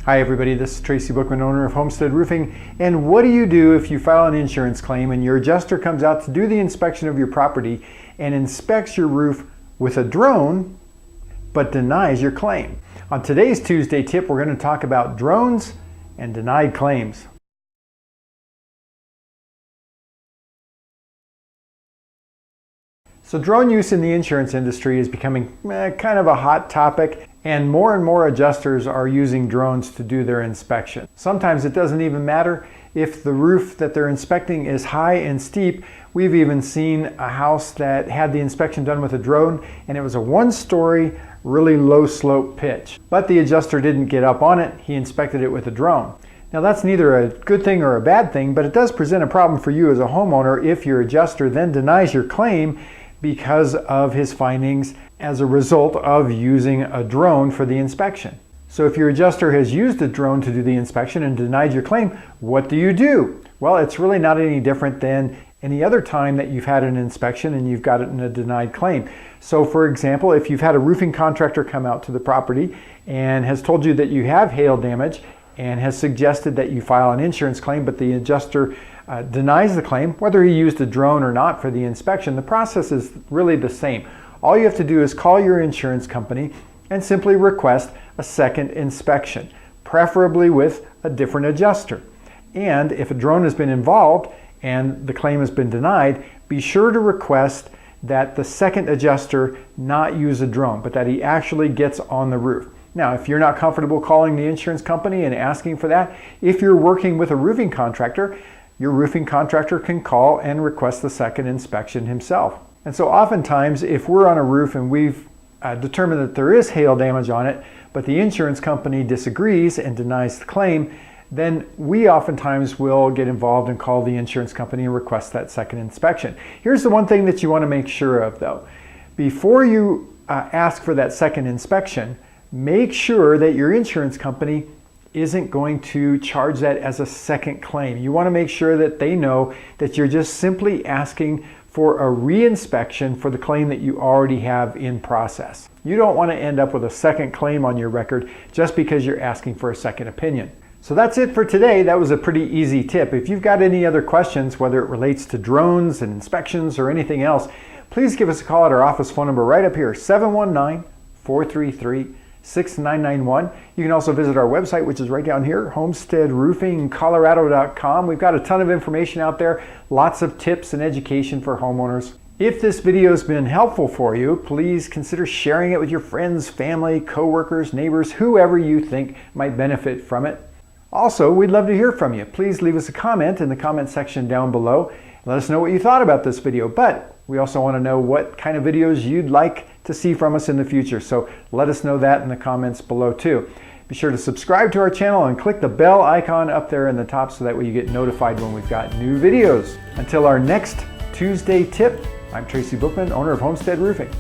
Hi everybody, this is Tracy Bookman, owner of Homestead Roofing. And what do you do if you file an insurance claim and your adjuster comes out to do the inspection of your property and inspects your roof with a drone, but denies your claim? On today's Tuesday tip, we're going to talk about drones and denied claims. So drone use in the insurance industry is becoming kind of a hot topic, and more adjusters are using drones to do their inspection. Sometimes it doesn't even matter if the roof that they're inspecting is high and steep. We've even seen a house that had the inspection done with a drone, and it was a one-story, really low slope pitch. But the adjuster didn't get up on it, he inspected it with a drone. Now that's neither a good thing or a bad thing, but it does present a problem for you as a homeowner if your adjuster then denies your claim because of his findings as a result of using a drone for the inspection. So if your adjuster has used a drone to do the inspection and denied your claim, what do you do? Well, it's really not any different than any other time that you've had an inspection and you've got it in a denied claim. So for example, if you've had a roofing contractor come out to the property and has told you that you have hail damage and has suggested that you file an insurance claim, but the adjuster denies the claim, whether he used a drone or not for the inspection, the process is really the same. All you have to do is call your insurance company and simply request a second inspection, preferably with a different adjuster. And if a drone has been involved and the claim has been denied, be sure to request that the second adjuster not use a drone, but that he actually gets on the roof. Now, if you're not comfortable calling the insurance company and asking for that, if you're working with a roofing contractor, your roofing contractor can call and request the second inspection himself. And so oftentimes, if we're on a roof and we've determined that there is hail damage on it, but the insurance company disagrees and denies the claim, then we oftentimes will get involved and call the insurance company and request that second inspection. Here's the one thing that you want to make sure of though. Before you ask for that second inspection, make sure that your insurance company isn't going to charge that as a second claim. You want to make sure that they know that you're just simply asking for a reinspection for the claim that you already have in process. You don't want to end up with a second claim on your record just because you're asking for a second opinion. So that's it for today. That was a pretty easy tip. If you've got any other questions, whether it relates to drones and inspections or anything else, please give us a call at our office phone number right up here, 719-433-6991. You can also visit our website, which is right down here, homesteadroofingcolorado.com. We've got a ton of information out there, lots of tips and education for homeowners. If this video has been helpful for you, please consider sharing it with your friends, family, coworkers, neighbors, whoever you think might benefit from it. Also, we'd love to hear from you. Please leave us a comment in the comment section down below. Let us know what you thought about this video, but we also want to know what kind of videos you'd like to see from us in the future. So let us know that in the comments below too. Be sure to subscribe to our channel and click the bell icon up there in the top so that way you get notified when we've got new videos. Until our next Tuesday tip, I'm Tracy Bookman, owner of Homestead Roofing.